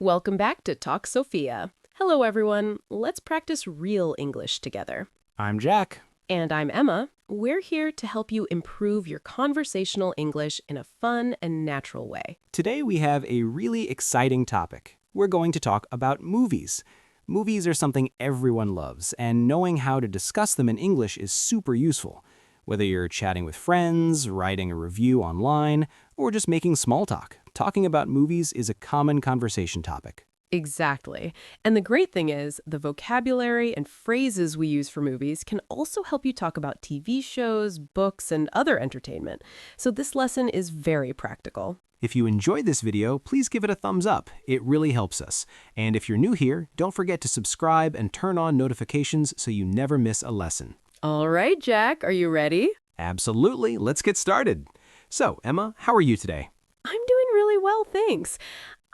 Welcome back to Talk Sophia. Hello, everyone. Let's practice real English together. I'm Jack. And I'm Emma. We're here to help you improve your conversational English in a fun and natural way. Today we have a really exciting topic. We're going to talk about movies. Movies are something everyone loves, and knowing how to discuss them in English is super useful. Whether you're chatting with friends, writing a review online, or just making small talk, talking about movies is a common conversation topic. Exactly. And the great thing is, the vocabulary and phrases we use for movies can also help you talk about TV shows, books, and other entertainment. So this lesson is very practical. If you enjoyed this video, please give it a thumbs up. It really helps us. And if you're new here, don't forget to subscribe and turn on notifications so you never miss a lesson. All right, Jack, are you ready? Absolutely. Let's get started. So, Emma, how are you today? I'm doing really well, thanks.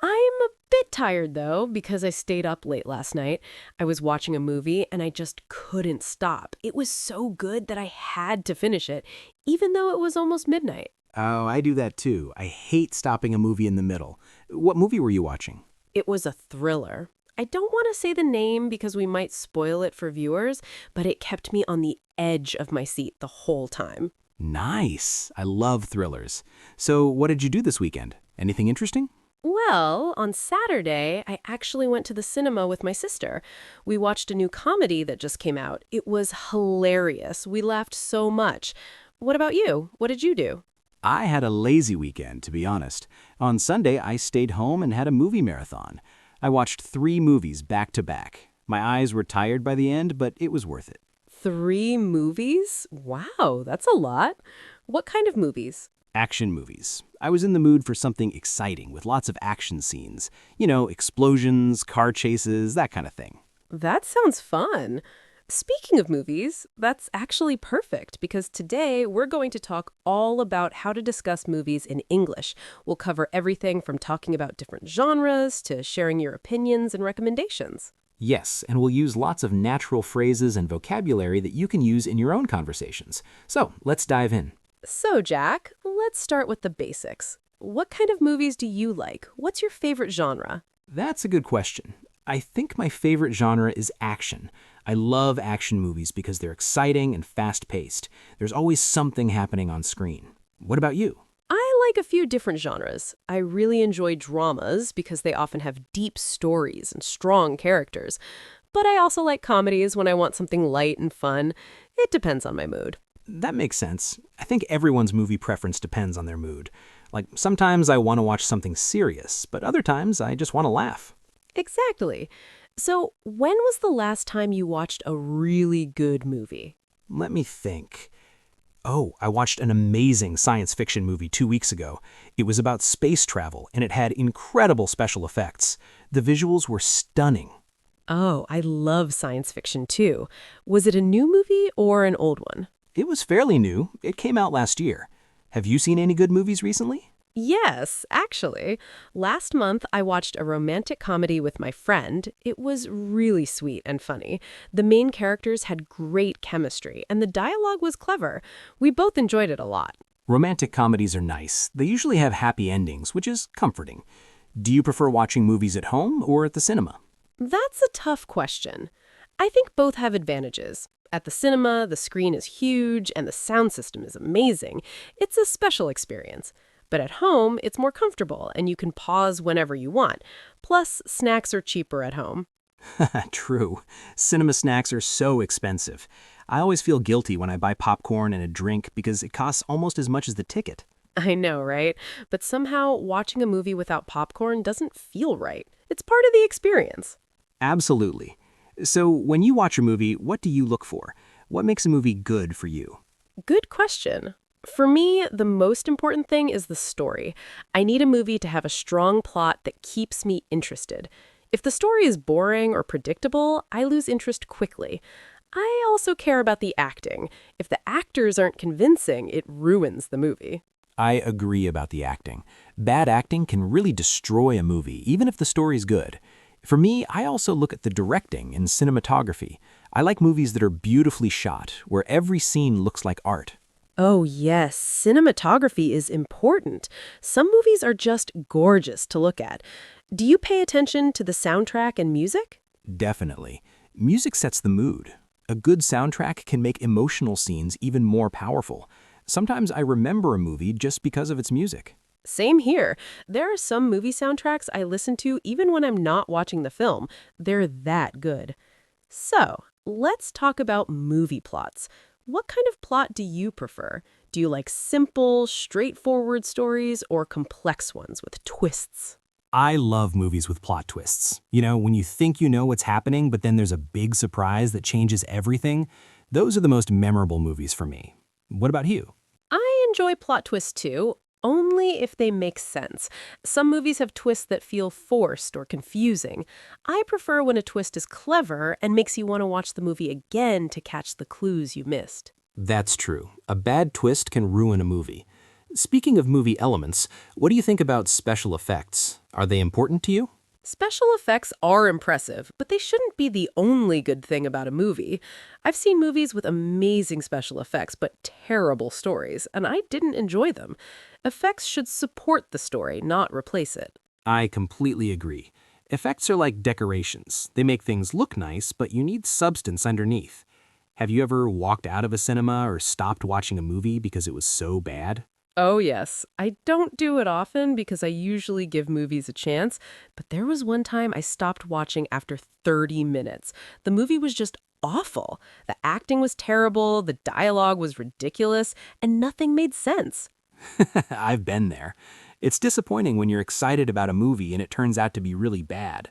I'm a bit tired, though, because I stayed up late last night. I was watching a movie, and I just couldn't stop. It was so good that I had to finish it, even though it was almost midnight. Oh, I do that too. I hate stopping a movie in the middle. What movie were you watching? It was a thriller. I don't want to say the name because we might spoil it for viewers, but it kept me on the edge of my seat the whole time. Nice. I love thrillers. So, what did you do this weekend? Anything interesting? Well, on Saturday, I actually went to the cinema with my sister. We watched a new comedy that just came out. It was hilarious. We laughed so much. What about you? What did you do? I had a lazy weekend, to be honest. On Sunday, I stayed home and had a movie marathon. I watched 3 movies back to back. My eyes were tired by the end, but it was worth it. 3 movies? Wow, that's a lot. What kind of movies? Action movies. I was in the mood for something exciting with lots of action scenes. You know, explosions, car chases, that kind of thing. That sounds fun. Speaking of movies, that's actually perfect because today we're going to talk all about how to discuss movies in English. We'll cover everything from talking about different genres to sharing your opinions and recommendations. Yes, and we'll use lots of natural phrases and vocabulary that you can use in your own conversations. So, let's dive in. So, Jack, let's start with the basics. What kind of movies do you like? What's your favorite genre? That's a good question. I think my favorite genre is action. I love action movies because they're exciting and fast-paced. There's always something happening on screen. What about you? I like a few different genres. I really enjoy dramas because they often have deep stories and strong characters. But I also like comedies when I want something light and fun. It depends on my mood. That makes sense. I think everyone's movie preference depends on their mood. Like, sometimes I want to watch something serious, but other times I just want to laugh. Exactly. So, when was the last time you watched a really good movie? Let me think. Oh, I watched an amazing science fiction movie 2 weeks ago. It was about space travel, and it had incredible special effects. The visuals were stunning. Oh, I love science fiction too. Was it a new movie or an old one? It was fairly new. It came out last year. Have you seen any good movies recently? Yes, actually. Last month, I watched a romantic comedy with my friend. It was really sweet and funny. The main characters had great chemistry, and the dialogue was clever. We both enjoyed it a lot. Romantic comedies are nice. They usually have happy endings, which is comforting. Do you prefer watching movies at home or at the cinema? That's a tough question. I think both have advantages. At the cinema, the screen is huge, and the sound system is amazing. It's a special experience. But at home, it's more comfortable, and you can pause whenever you want. Plus, snacks are cheaper at home. True. Cinema snacks are so expensive. I always feel guilty when I buy popcorn and a drink because it costs almost as much as the ticket. I know, right? But somehow, watching a movie without popcorn doesn't feel right. It's part of the experience. Absolutely. So, when you watch a movie, what do you look for? What makes a movie good for you? Good question. For me, the most important thing is the story. I need a movie to have a strong plot that keeps me interested. If the story is boring or predictable, I lose interest quickly. I also care about the acting. If the actors aren't convincing, it ruins the movie. I agree about the acting. Bad acting can really destroy a movie, even if the story's good. For me, I also look at the directing and cinematography. I like movies that are beautifully shot, where every scene looks like art. Oh, yes, cinematography is important. Some movies are just gorgeous to look at. Do you pay attention to the soundtrack and music? Definitely. Music sets the mood. A good soundtrack can make emotional scenes even more powerful. Sometimes I remember a movie just because of its music. Same here. There are some movie soundtracks I listen to even when I'm not watching the film. They're that good. So, let's talk about movie plots. What kind of plot do you prefer? Do you like simple, straightforward stories or complex ones with twists? I love movies with plot twists. You know, when you think you know what's happening, but then there's a big surprise that changes everything. Those are the most memorable movies for me. What about you? I enjoy plot twists too, only if they make sense. Some movies have twists that feel forced or confusing. I prefer when a twist is clever and makes you want to watch the movie again to catch the clues you missed. That's true. A bad twist can ruin a movie. Speaking of movie elements, what do you think about special effects? Are they important to you? Special effects are impressive, but they shouldn't be the only good thing about a movie. I've seen movies with amazing special effects, but terrible stories, and I didn't enjoy them. Effects should support the story, not replace it. I completely agree. Effects are like decorations. They make things look nice, but you need substance underneath. Have you ever walked out of a cinema or stopped watching a movie because it was so bad? Oh, yes. I don't do it often because I usually give movies a chance, but there was one time I stopped watching after 30 minutes. The movie was just awful. The acting was terrible, the dialogue was ridiculous, and nothing made sense. I've been there. It's disappointing when you're excited about a movie and it turns out to be really bad.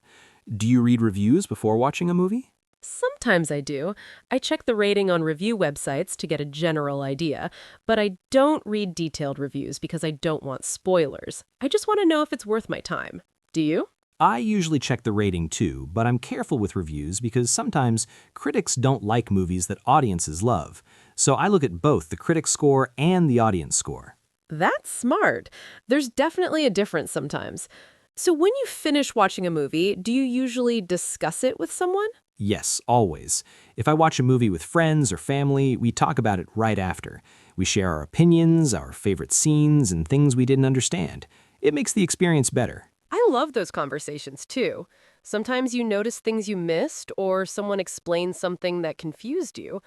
Do you read reviews before watching a movie? Sometimes I do. I check the rating on review websites to get a general idea, but I don't read detailed reviews because I don't want spoilers. I just want to know if it's worth my time. Do you? I usually check the rating too, but I'm careful with reviews because sometimes critics don't like movies that audiences love. So I look at both the critic score and the audience score. That's smart. There's definitely a difference sometimes. So when you finish watching a movie, do you usually discuss it with someone? Yes, always. If I watch a movie with friends or family, we talk about it right after. We share our opinions, our favorite scenes, and things we didn't understand. It makes the experience better. I love those conversations too. Sometimes you notice things you missed or someone explains something that confused you.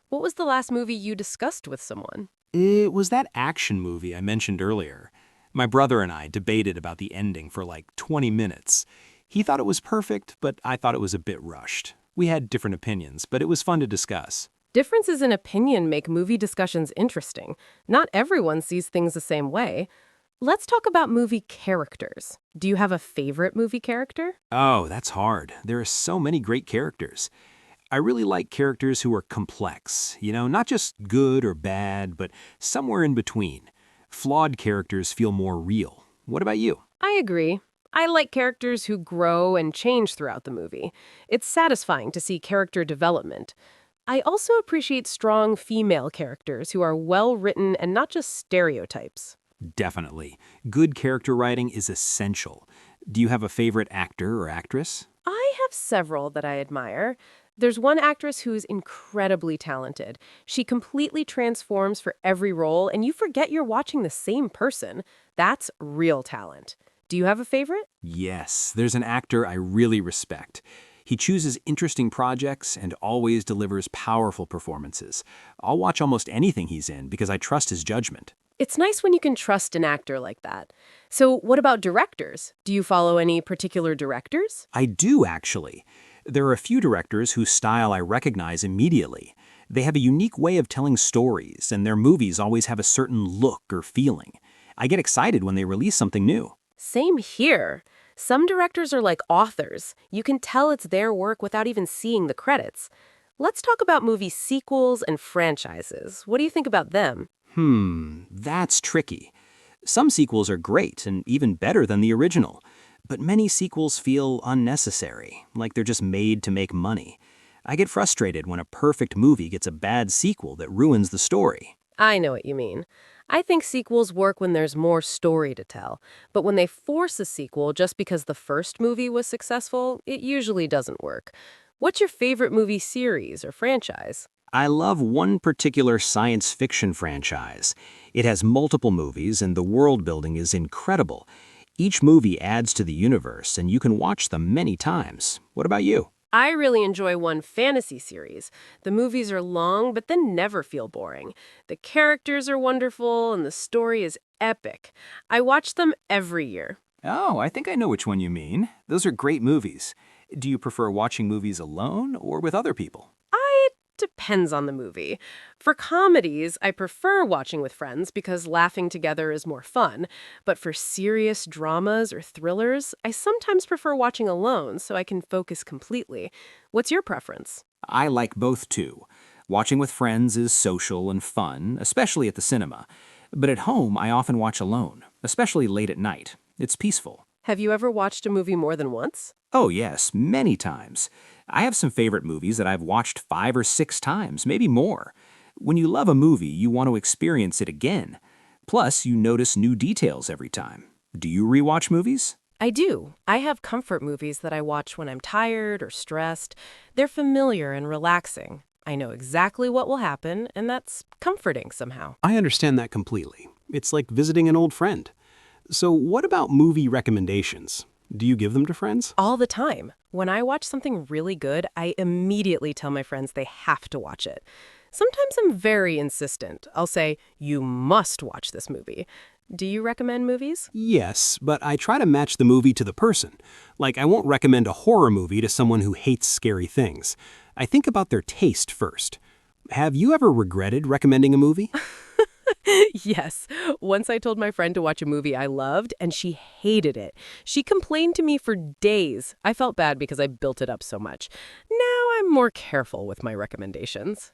What was the last movie you discussed with someone? It was that action movie I mentioned earlier. My brother and I debated about the ending for like 20 minutes. He thought it was perfect, but I thought it was a bit rushed. We had different opinions, but it was fun to discuss. Differences in opinion make movie discussions interesting. Not everyone sees things the same way. Let's talk about movie characters. Do you have a favorite movie character? Oh, that's hard. There are so many great characters. I really like characters who are complex, not just good or bad, but somewhere in between. Flawed characters feel more real. What about you? I agree. I like characters who grow and change throughout the movie. It's satisfying to see character development. I also appreciate strong female characters who are well written and not just stereotypes. Definitely. Good character writing is essential. Do you have a favorite actor or actress? I have several that I admire. There's one actress who's incredibly talented. She completely transforms for every role, and you forget you're watching the same person. That's real talent. Do you have a favorite? Yes, there's an actor I really respect. He chooses interesting projects and always delivers powerful performances. I'll watch almost anything he's in because I trust his judgment. It's nice when you can trust an actor like that. So what about directors? Do you follow any particular directors? I do, actually. There are a few directors whose style I recognize immediately. They have a unique way of telling stories, and their movies always have a certain look or feeling. I get excited when they release something new. Same here. Some directors are like authors. You can tell it's their work without even seeing the credits. Let's talk about movie sequels and franchises. What do you think about them? That's tricky. Some sequels are great and even better than the original, but many sequels feel unnecessary, like they're just made to make money. I get frustrated when a perfect movie gets a bad sequel that ruins the story. I know what you mean. I think sequels work when there's more story to tell, but when they force a sequel just because the first movie was successful, it usually doesn't work. What's your favorite movie series or franchise? I love one particular science fiction franchise. It has multiple movies and the world building is incredible. Each movie adds to the universe, and you can watch them many times. What about you? I really enjoy one fantasy series. The movies are long, but then never feel boring. The characters are wonderful, and the story is epic. I watch them every year. Oh, I think I know which one you mean. Those are great movies. Do you prefer watching movies alone or with other people? It depends on the movie. For comedies, I prefer watching with friends because laughing together is more fun. But for serious dramas or thrillers, I sometimes prefer watching alone so I can focus completely. What's your preference? I like both too. Watching with friends is social and fun, especially at the cinema. But at home, I often watch alone, especially late at night. It's peaceful. Have you ever watched a movie more than once? Oh, yes, many times. I have some favorite movies that I've watched 5 or 6 times, maybe more. When you love a movie, you want to experience it again. Plus, you notice new details every time. Do you rewatch movies? I do. I have comfort movies that I watch when I'm tired or stressed. They're familiar and relaxing. I know exactly what will happen, and that's comforting somehow. I understand that completely. It's like visiting an old friend. So what about movie recommendations? Do you give them to friends? All the time. When I watch something really good, I immediately tell my friends they have to watch it. Sometimes I'm very insistent. I'll say, you must watch this movie. Do you recommend movies? Yes, but I try to match the movie to the person. Like, I won't recommend a horror movie to someone who hates scary things. I think about their taste first. Have you ever regretted recommending a movie? Yes. Once I told my friend to watch a movie I loved, and she hated it. She complained to me for days. I felt bad because I built it up so much. Now I'm more careful with my recommendations.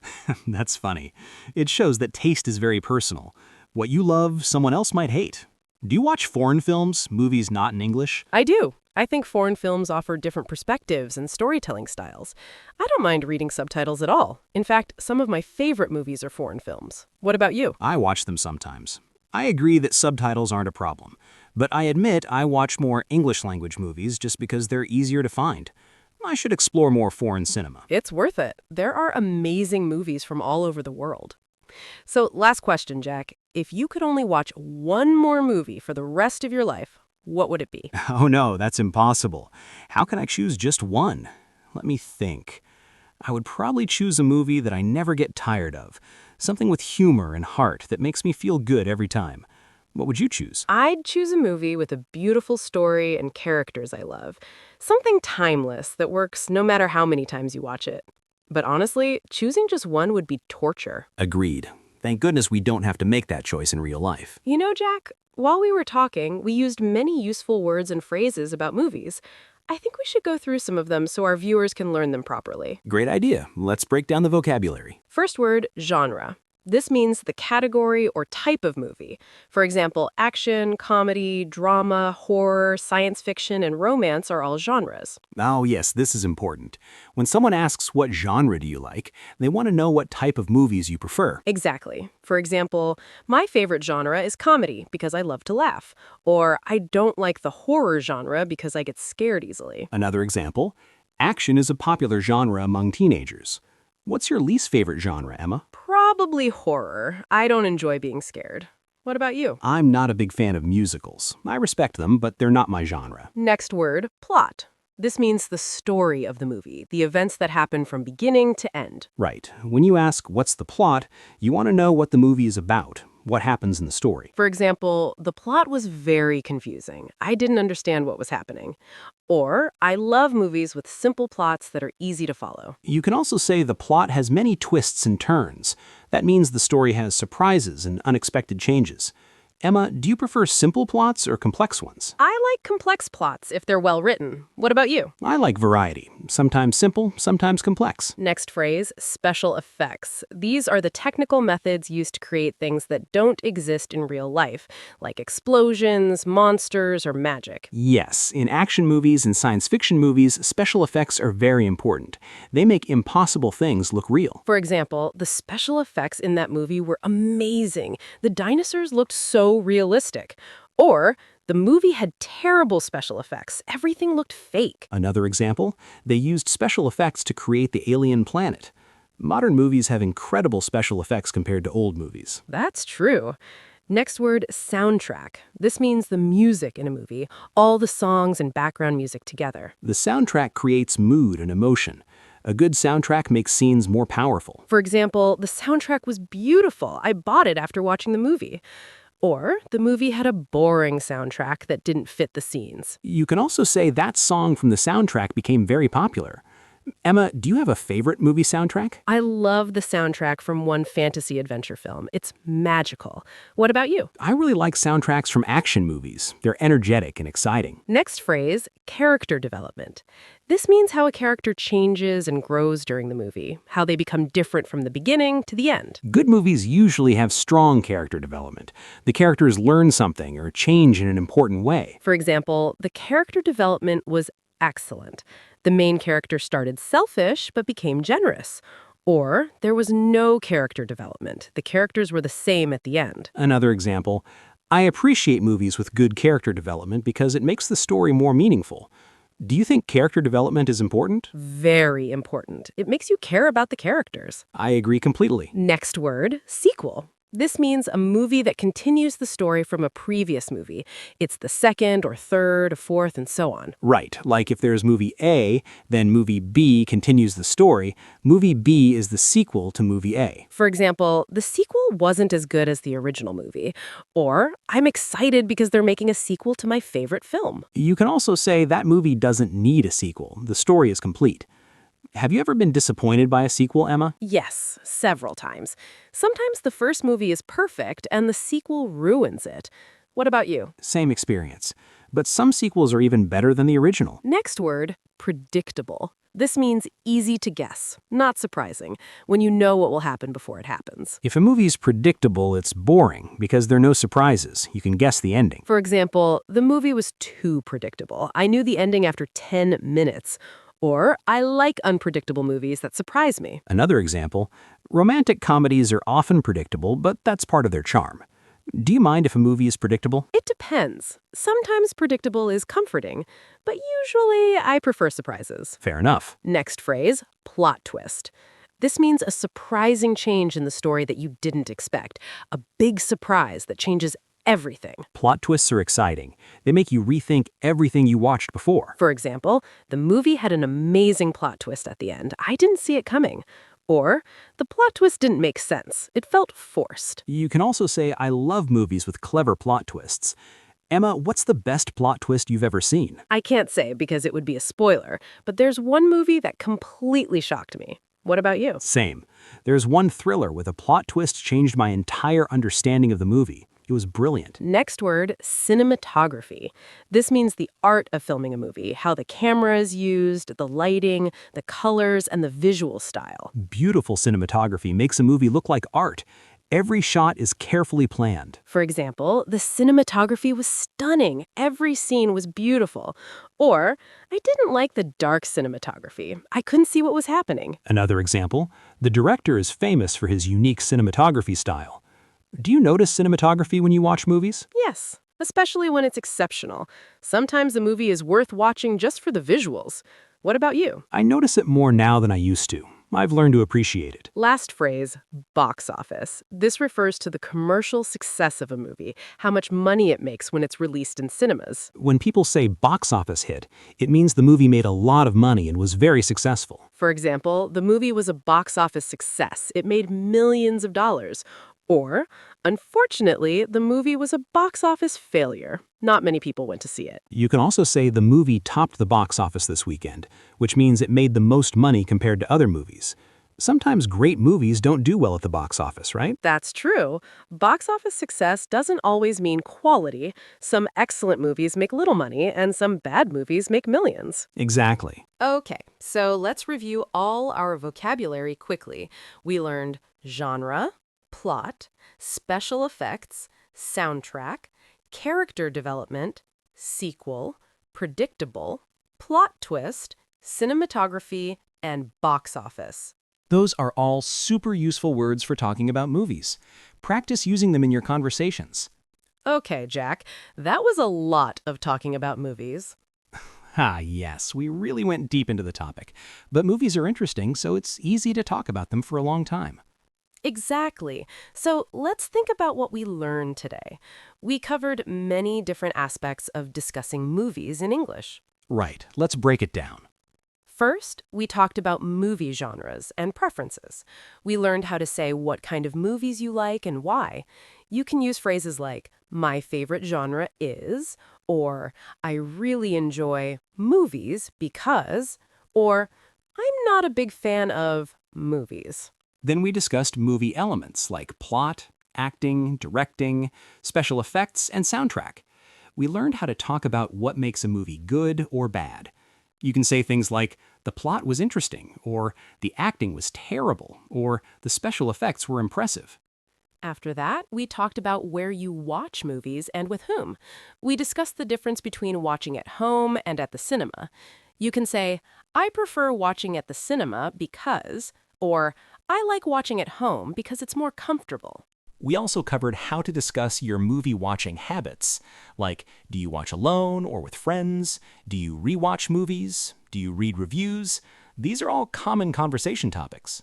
That's funny. It shows that taste is very personal. What you love, someone else might hate. Do you watch foreign films, movies not in English? I do. I think foreign films offer different perspectives and storytelling styles. I don't mind reading subtitles at all. In fact, some of my favorite movies are foreign films. What about you? I watch them sometimes. I agree that subtitles aren't a problem, but I admit I watch more English language movies just because they're easier to find. I should explore more foreign cinema. It's worth it. There are amazing movies from all over the world. So, last question, Jack. If you could only watch one more movie for the rest of your life, what would it be? Oh no, that's impossible. How can I choose just one? Let me think. I would probably choose a movie that I never get tired of. Something with humor and heart that makes me feel good every time. What would you choose? I'd choose a movie with a beautiful story and characters I love. Something timeless that works no matter how many times you watch it. But honestly, choosing just one would be torture. Agreed. Thank goodness we don't have to make that choice in real life. You know, Jack, while we were talking, we used many useful words and phrases about movies. I think we should go through some of them so our viewers can learn them properly. Great idea. Let's break down the vocabulary. First word, genre. This means the category or type of movie. For example, action, comedy, drama, horror, science fiction, and romance are all genres. Oh yes, this is important. When someone asks what genre do you like, they want to know what type of movies you prefer. Exactly. For example, my favorite genre is comedy because I love to laugh. Or I don't like the horror genre because I get scared easily. Another example, action is a popular genre among teenagers. What's your least favorite genre, Emma? Probably horror. I don't enjoy being scared. What about you? I'm not a big fan of musicals. I respect them, but they're not my genre. Next word, plot. This means the story of the movie, the events that happen from beginning to end. Right. When you ask, what's the plot, you want to know what the movie is about, what happens in the story. For example, the plot was very confusing. I didn't understand what was happening. Or, I love movies with simple plots that are easy to follow. You can also say the plot has many twists and turns. That means the story has surprises and unexpected changes. Emma, do you prefer simple plots or complex ones? I like complex plots if they're well written. What about you? I like variety. Sometimes simple, sometimes complex. Next phrase, special effects. These are the technical methods used to create things that don't exist in real life, like explosions, monsters, or magic. Yes, in action movies and science fiction movies, special effects are very important. They make impossible things look real. For example, the special effects in that movie were amazing. The dinosaurs looked so realistic. Or, the movie had terrible special effects. Everything looked fake. Another example, they used special effects to create the alien planet. Modern movies have incredible special effects compared to old movies. That's true. Next word, soundtrack. This means the music in a movie, all the songs and background music together. The soundtrack creates mood and emotion. A good soundtrack makes scenes more powerful. For example, the soundtrack was beautiful. I bought it after watching the movie. Or the movie had a boring soundtrack that didn't fit the scenes. You can also say that song from the soundtrack became very popular. Emma, do you have a favorite movie soundtrack? I love the soundtrack from one fantasy adventure film. It's magical. What about you? I really like soundtracks from action movies. They're energetic and exciting. Next phrase, character development. This means how a character changes and grows during the movie, how they become different from the beginning to the end. Good movies usually have strong character development. The characters learn something or change in an important way. For example, the character development was excellent. The main character started selfish but became generous. Or there was no character development. The characters were the same at the end. Another example, I appreciate movies with good character development because it makes the story more meaningful. Do you think character development is important? Very important. It makes you care about the characters. I agree completely. Next word, sequel. This means a movie that continues the story from a previous movie. It's the second or third or fourth and so on. Right, like if there's movie A, then movie B continues the story. Movie B is the sequel to movie A. For example, the sequel wasn't as good as the original movie. Or, I'm excited because they're making a sequel to my favorite film. You can also say that movie doesn't need a sequel. The story is complete. Have you ever been disappointed by a sequel, Emma? Yes, several times. Sometimes the first movie is perfect and the sequel ruins it. What about you? Same experience. But some sequels are even better than the original. Next word, predictable. This means easy to guess, not surprising, when you know what will happen before it happens. If a movie's predictable, it's boring because there are no surprises. You can guess the ending. For example, the movie was too predictable. I knew the ending after 10 minutes. Or, I like unpredictable movies that surprise me. Another example, romantic comedies are often predictable, but that's part of their charm. Do you mind if a movie is predictable? It depends. Sometimes predictable is comforting, but usually I prefer surprises. Fair enough. Next phrase, plot twist. This means a surprising change in the story that you didn't expect. A big surprise that changes everything. Plot twists are exciting. They make you rethink everything you watched before. For example, the movie had an amazing plot twist at the end. I didn't see it coming. Or, the plot twist didn't make sense. It felt forced. You can also say, I love movies with clever plot twists. Emma, what's the best plot twist you've ever seen? I can't say because it would be a spoiler, but there's one movie that completely shocked me. What about you? Same. There's one thriller with a plot twist changed my entire understanding of the movie. It was brilliant. Next word, cinematography. This means the art of filming a movie, how the camera is used, the lighting, the colors, and the visual style. Beautiful cinematography makes a movie look like art. Every shot is carefully planned. For example, the cinematography was stunning. Every scene was beautiful. Or, I didn't like the dark cinematography. I couldn't see what was happening. Another example, the director is famous for his unique cinematography style. Do you notice cinematography when you watch movies? Yes, especially when it's exceptional. Sometimes a movie is worth watching just for the visuals. What about you? I notice it more now than I used to. I've learned to appreciate it. Last phrase, box office. This refers to the commercial success of a movie, how much money it makes when it's released in cinemas. When people say box office hit, it means the movie made a lot of money and was very successful. For example, the movie was a box office success. It made millions of dollars. Or, unfortunately, the movie was a box office failure. Not many people went to see it. You can also say the movie topped the box office this weekend, which means it made the most money compared to other movies. Sometimes great movies don't do well at the box office, right? That's true. Box office success doesn't always mean quality. Some excellent movies make little money, and some bad movies make millions. Exactly. Okay, so let's review all our vocabulary quickly. We learned genre, plot, special effects, soundtrack, character development, sequel, predictable, plot twist, cinematography, and box office. Those are all super useful words for talking about movies. Practice using them in your conversations. Okay, Jack, that was a lot of talking about movies. Ah, yes, we really went deep into the topic. But movies are interesting, so it's easy to talk about them for a long time. Exactly. So let's think about what we learned today. We covered many different aspects of discussing movies in English. Right, let's break it down. First, we talked about movie genres and preferences. We learned how to say what kind of movies you like and why. You can use phrases like, my favorite genre is, or I really enjoy movies because, or I'm not a big fan of movies. Then we discussed movie elements like plot, acting, directing, special effects, and soundtrack. We learned how to talk about what makes a movie good or bad. You can say things like, the plot was interesting, or the acting was terrible, or the special effects were impressive. After that, we talked about where you watch movies and with whom. We discussed the difference between watching at home and at the cinema. You can say, I prefer watching at the cinema because, or I like watching at home because it's more comfortable. We also covered how to discuss your movie watching habits, like do you watch alone or with friends? Do you rewatch movies? Do you read reviews? These are all common conversation topics.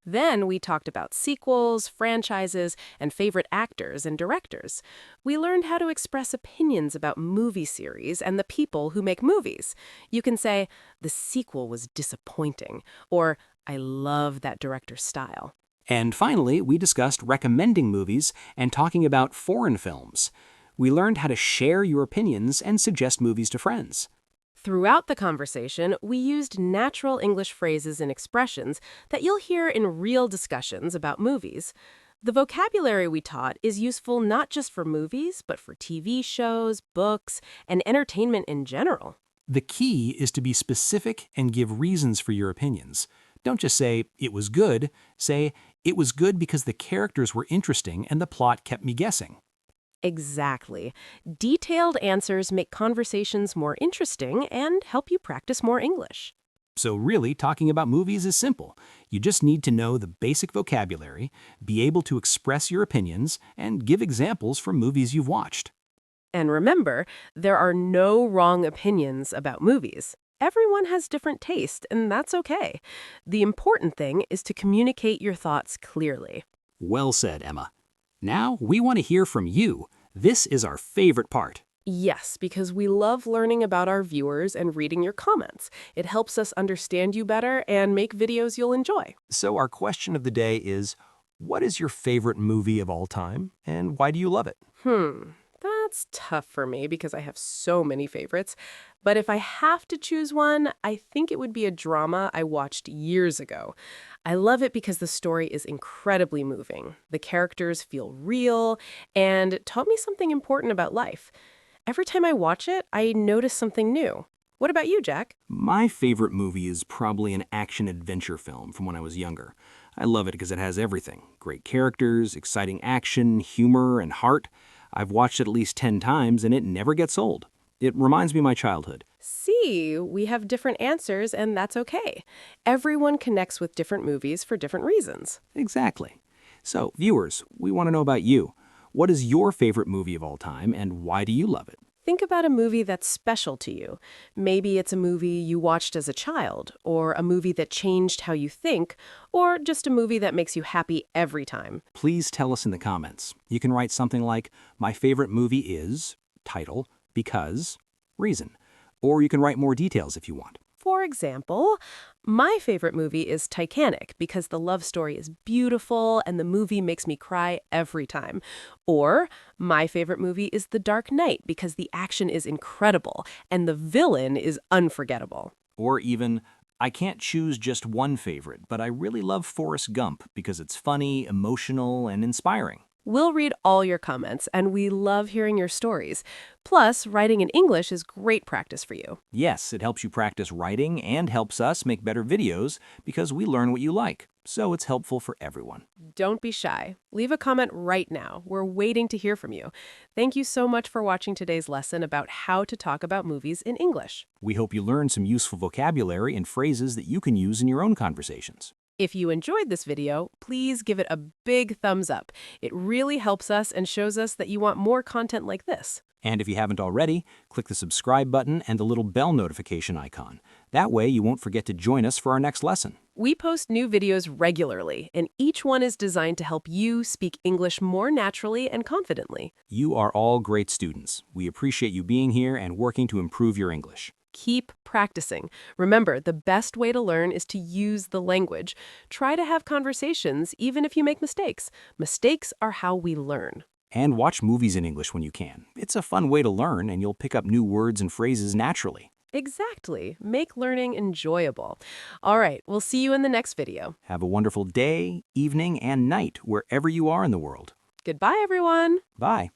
Then we talked about sequels, franchises, and favorite actors and directors. We learned how to express opinions about movie series and the people who make movies. You can say, the sequel was disappointing, or I love that director's style. And finally, we discussed recommending movies and talking about foreign films. We learned how to share your opinions and suggest movies to friends. Throughout the conversation, we used natural English phrases and expressions that you'll hear in real discussions about movies. The vocabulary we taught is useful not just for movies, but for TV shows, books, and entertainment in general. The key is to be specific and give reasons for your opinions. Don't just say, it was good. Say, it was good because the characters were interesting and the plot kept me guessing. Exactly. Detailed answers make conversations more interesting and help you practice more English. So really, talking about movies is simple. You just need to know the basic vocabulary, be able to express your opinions, and give examples from movies you've watched. And remember, there are no wrong opinions about movies. Everyone has different taste, and that's okay. The important thing is to communicate your thoughts clearly. Well said, Emma. Now we want to hear from you. This is our favorite part. Yes, because we love learning about our viewers and reading your comments. It helps us understand you better and make videos you'll enjoy. So our question of the day is, what is your favorite movie of all time, and why do you love it? That's tough for me because I have so many favorites. But if I have to choose one, I think it would be a drama I watched years ago. I love it because the story is incredibly moving. The characters feel real and it taught me something important about life. Every time I watch it, I notice something new. What about you, Jack? My favorite movie is probably an action-adventure film from when I was younger. I love it because it has everything. Great characters, exciting action, humor, and heart. I've watched it at least 10 times and it never gets old. It reminds me of my childhood. See, we have different answers and that's okay. Everyone connects with different movies for different reasons. Exactly. So, viewers, we want to know about you. What is your favorite movie of all time and why do you love it? Think about a movie that's special to you. Maybe it's a movie you watched as a child, or a movie that changed how you think, or just a movie that makes you happy every time. Please tell us in the comments. You can write something like, my favorite movie is, title, because, reason. Or you can write more details if you want. For example, my favorite movie is Titanic because the love story is beautiful and the movie makes me cry every time. Or my favorite movie is The Dark Knight because the action is incredible and the villain is unforgettable. Or even, I can't choose just one favorite, but I really love Forrest Gump because it's funny, emotional, and inspiring. We'll read all your comments, and we love hearing your stories. Plus, writing in English is great practice for you. Yes, it helps you practice writing and helps us make better videos because we learn what you like. So it's helpful for everyone. Don't be shy. Leave a comment right now. We're waiting to hear from you. Thank you so much for watching today's lesson about how to talk about movies in English. We hope you learned some useful vocabulary and phrases that you can use in your own conversations. If you enjoyed this video, please give it a big thumbs up. It really helps us and shows us that you want more content like this. And if you haven't already, click the subscribe button and the little bell notification icon. That way you won't forget to join us for our next lesson. We post new videos regularly, and each one is designed to help you speak English more naturally and confidently. You are all great students. We appreciate you being here and working to improve your English. Keep practicing. Remember, the best way to learn is to use the language. Try to have conversations, even if you make mistakes. Mistakes are how we learn. And watch movies in English when you can. It's a fun way to learn, and you'll pick up new words and phrases naturally. Exactly. Make learning enjoyable. All right, we'll see you in the next video. Have a wonderful day, evening, and night wherever you are in the world. Goodbye, everyone. Bye.